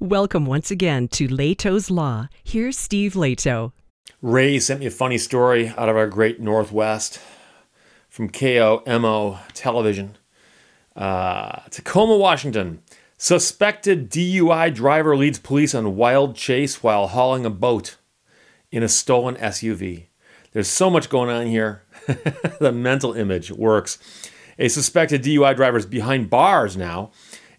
Welcome once again to Lehto's Law. Here's Steve Lehto. Ray sent me a funny story out of our great Northwest from KOMO television. Tacoma, Washington. Suspected DUI driver leads police on wild chase while hauling a boat in a stolen SUV. There's so much going on here. The mental image works. A suspected DUI driver is behind bars now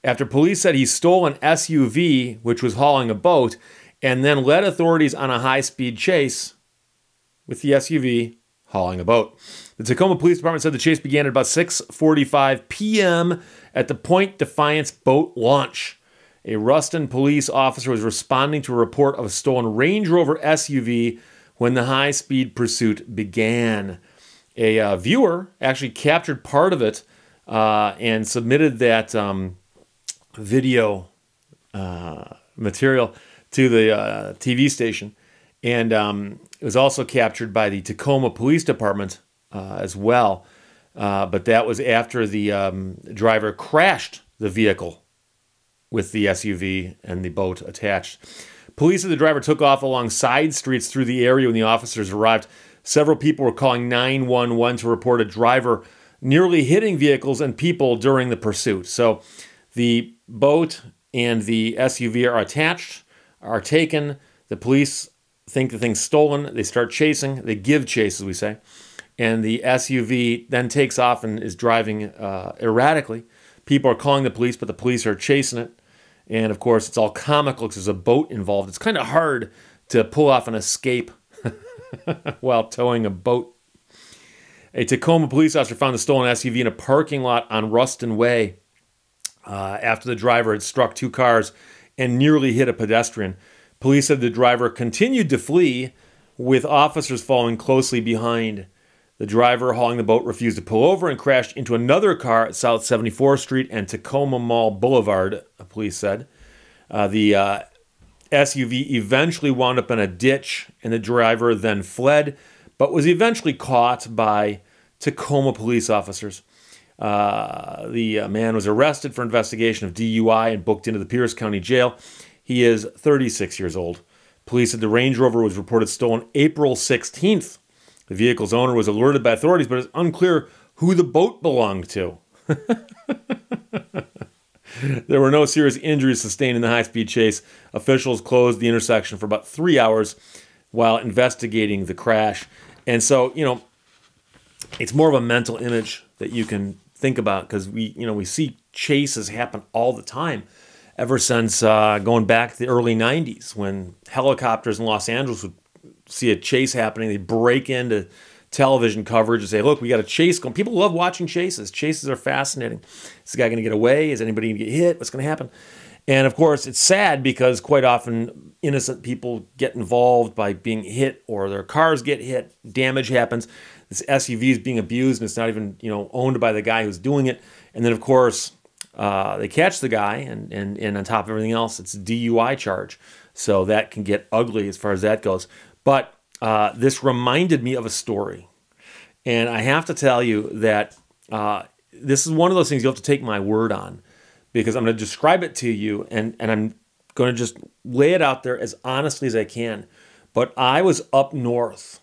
after police said he stole an SUV, which was hauling a boat, and then led authorities on a high-speed chase with the SUV hauling a boat. The Tacoma Police Department said the chase began at about 6:45 p.m. at the Point Defiance boat launch. A Ruston police officer was responding to a report of a stolen Range Rover SUV when the high-speed pursuit began. A viewer actually captured part of it and submitted that video material to the TV station. And it was also captured by the Tacoma Police Department as well. But that was after the driver crashed the vehicle with the SUV and the boat attached. Police said the driver took off along side streets through the area when the officers arrived. Several people were calling 911 to report a driver nearly hitting vehicles and people during the pursuit. So the boat and the SUV are attached, are taken. The police think the thing's stolen. They start chasing. They give chase, as we say. And the SUV then takes off and is driving erratically. People are calling the police, but the police are chasing it. And, of course, it's all comical because there's a boat involved. It's kind of hard to pull off an escape while towing a boat. A Tacoma police officer found the stolen SUV in a parking lot on Ruston Way after the driver had struck two cars and nearly hit a pedestrian. Police said the driver continued to flee, with officers following closely behind. The driver hauling the boat refused to pull over and crashed into another car at South 74th Street and Tacoma Mall Boulevard, police said. The SUV eventually wound up in a ditch, and the driver then fled, but was eventually caught by Tacoma police officers. The man was arrested for investigation of DUI and booked into the Pierce County Jail. He is 36 years old. Police said the Range Rover was reported stolen April 16th. The vehicle's owner was alerted by authorities, but it's unclear who the boat belonged to. There were no serious injuries sustained in the high-speed chase. Officials closed the intersection for about 3 hours while investigating the crash. And so, it's more of a mental image that you can think about because we see chases happen all the time ever since going back to the early 90s when helicopters in Los Angeles would see a chase happening. They'd break into television coverage and say, look, we got a chase going. People love watching chases. Chases are fascinating. Is the guy going to get away? Is anybody going to get hit? What's going to happen? And, of course, it's sad because quite often innocent people get involved by being hit or their cars get hit. Damage happens. This SUV is being abused and it's not even, owned by the guy who's doing it. And then, of course, they catch the guy and on top of everything else, it's a DUI charge. So that can get ugly as far as that goes. But this reminded me of a story. And I have to tell you that this is one of those things you have to take my word on because I'm going to describe it to you and I'm going to just lay it out there as honestly as I can. But I was up north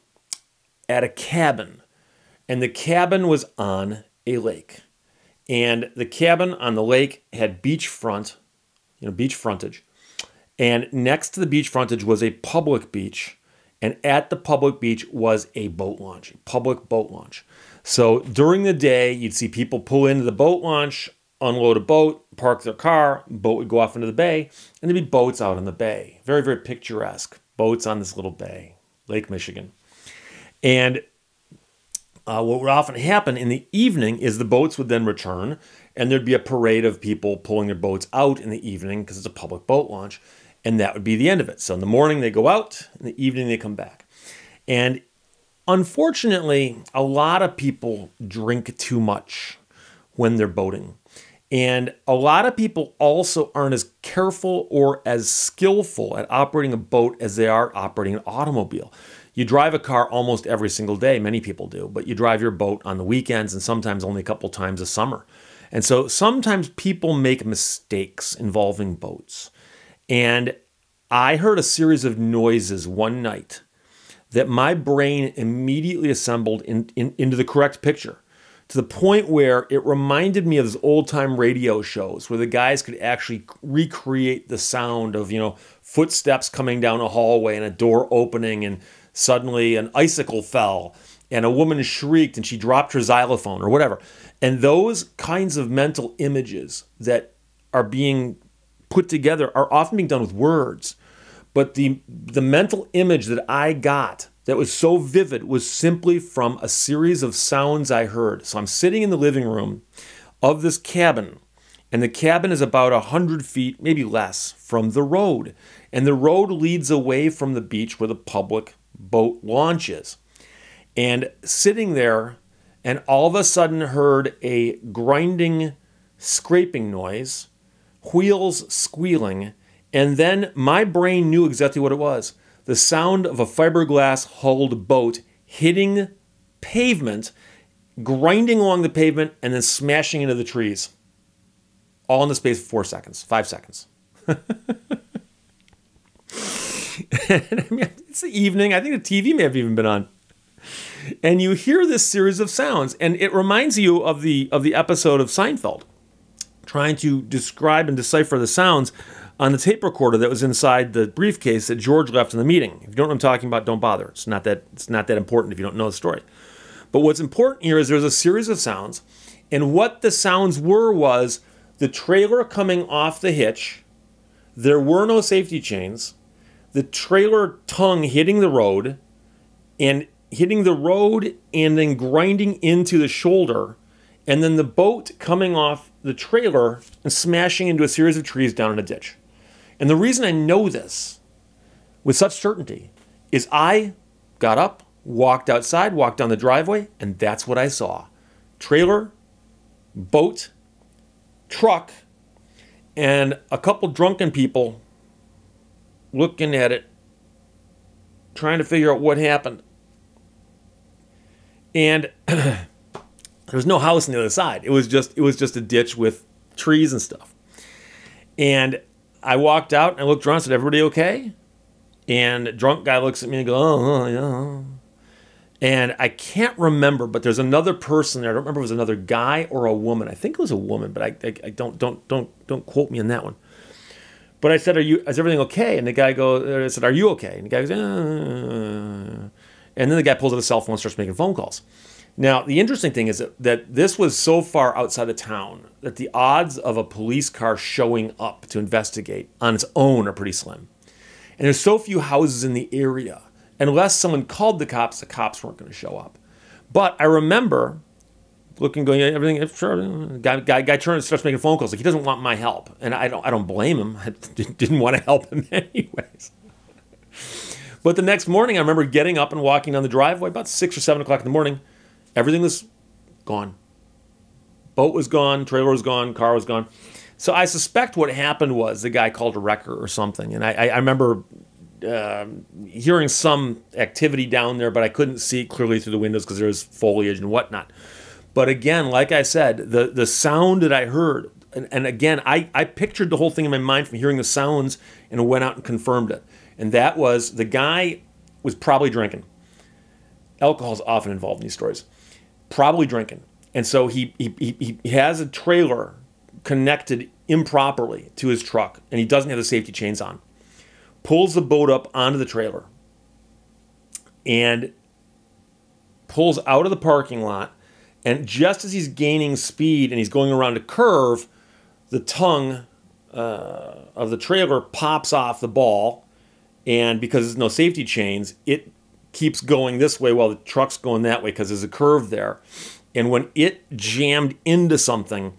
at a cabin, and the cabin was on a lake. And the cabin on the lake had beach frontage. And next to the beach frontage was a public beach. And at the public beach was a boat launch, a public boat launch. So during the day, you'd see people pull into the boat launch, unload a boat, park their car, boat would go off into the bay, and there'd be boats out in the bay. Very, very picturesque. Boats on this little bay, Lake Michigan. And what would often happen in the evening is the boats would then return, and there'd be a parade of people pulling their boats out in the evening because it's a public boat launch. And that would be the end of it. So in the morning, they go out. In the evening, they come back. And unfortunately, a lot of people drink too much when they're boating. And a lot of people also aren't as careful or as skillful at operating a boat as they are operating an automobile. You drive a car almost every single day. Many people do. But you drive your boat on the weekends and sometimes only a couple times a summer. And so sometimes people make mistakes involving boats. And I heard a series of noises one night that my brain immediately assembled into the correct picture, to the point where it reminded me of those old-time radio shows where the guys could actually recreate the sound of, footsteps coming down a hallway and a door opening, and suddenly an icicle fell and a woman shrieked and she dropped her xylophone or whatever. And those kinds of mental images that are being put together are often being done with words. But the mental image that I got that was so vivid was simply from a series of sounds I heard. So I'm sitting in the living room of this cabin, and the cabin is about 100 feet, maybe less, from the road. And the road leads away from the beach where the public boat launch is. And sitting there, and all of a sudden heard a grinding, scraping noise, wheels squealing, and then my brain knew exactly what it was. The sound of a fiberglass-hulled boat hitting pavement, grinding along the pavement, and then smashing into the trees. All in the space of 4 seconds, 5 seconds. And it's the evening. I think the TV may have even been on. And you hear this series of sounds, and it reminds you of the episode of Seinfeld, trying to describe and decipher the sounds on the tape recorder that was inside the briefcase that George left in the meeting. If you don't know what I'm talking about, don't bother. It's not that important if you don't know the story. But what's important here is there's a series of sounds, and what the sounds were was the trailer coming off the hitch. There were no safety chains. The trailer tongue hitting the road, and then grinding into the shoulder, and then the boat coming off the trailer and smashing into a series of trees down in a ditch. And the reason I know this with such certainty is I got up, walked outside, walked down the driveway, and that's what I saw. Trailer, boat, truck, and a couple drunken people looking at it, trying to figure out what happened. And there was no house on the other side. It was just a ditch with trees and stuff. And I walked out and I looked around and said, "Everybody okay?" And a drunk guy looks at me and goes, "Oh, yeah." And I can't remember, but there's another person there. I don't remember if it was another guy or a woman. I think it was a woman, but I don't quote me on that one. But I said, is everything okay? And the guy I said, "Are you okay?" And the guy goes, And then the guy pulls out a cell phone and starts making phone calls. Now, the interesting thing is that this was so far outside of town that the odds of a police car showing up to investigate on its own are pretty slim. And there's so few houses in the area. Unless someone called the cops weren't going to show up. But I remember looking, going, everything, sure. Guy turns, starts making phone calls. Like, he doesn't want my help. And I don't blame him. I didn't want to help him anyways. But the next morning, I remember getting up and walking down the driveway about 6 or 7 o'clock in the morning. Everything was gone. Boat was gone, trailer was gone, car was gone. So I suspect what happened was the guy called a wrecker or something. And I remember hearing some activity down there, but I couldn't see clearly through the windows because there was foliage and whatnot. But again, like I said, the sound that I heard, and again, I pictured the whole thing in my mind from hearing the sounds and went out and confirmed it. And that was, the guy was probably drinking. Alcohol is often involved in these stories. Probably drinking. And so he has a trailer connected improperly to his truck, and he doesn't have the safety chains on. Pulls the boat up onto the trailer and pulls out of the parking lot. And just as he's gaining speed and he's going around a curve, the tongue of the trailer pops off the ball. And because there's no safety chains, it keeps going this way while the truck's going that way because there's a curve there. And when it jammed into something,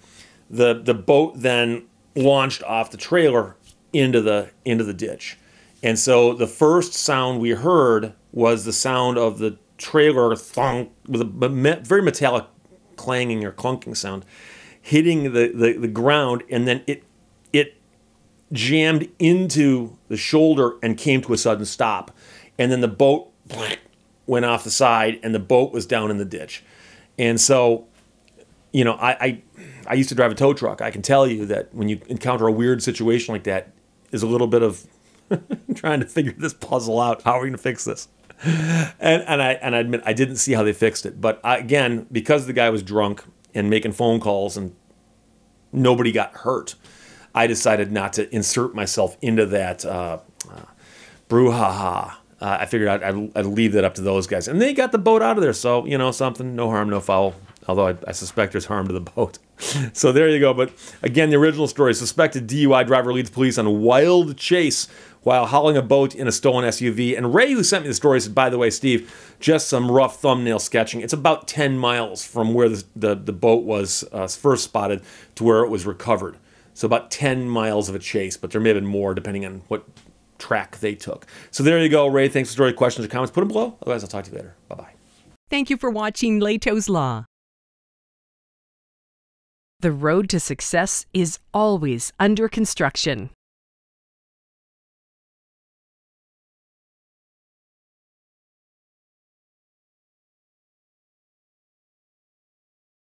the boat then launched off the trailer into the ditch. And so the first sound we heard was the sound of the trailer thunk, with a very metallic clanging or clunking sound, hitting the ground, and then it jammed into the shoulder and came to a sudden stop. And then the boat went off the side, and the boat was down in the ditch. And so, you know, I used to drive a tow truck. I can tell you that when you encounter a weird situation like that, is a little bit of trying to figure this puzzle out. How are we going to fix this? And I admit I didn't see how they fixed it. But again, because the guy was drunk and making phone calls and nobody got hurt, I decided not to insert myself into that brouhaha. I figured I'd leave that up to those guys. And they got the boat out of there. So, something, no harm, no foul. Although I suspect there's harm to the boat. So there you go. But again, the original story, suspected DUI driver leads police on a wild chase while hauling a boat in a stolen SUV. And Ray, who sent me the story, said, by the way, Steve, just some rough thumbnail sketching. It's about 10 miles from where the boat was first spotted to where it was recovered. So about 10 miles of a chase, but there may have been more depending on what track they took. So there you go, Ray. Thanks for the story. Questions or comments, put them below. Otherwise, I'll talk to you later. Bye-bye. Thank you for watching Lehto's Law. The road to success is always under construction.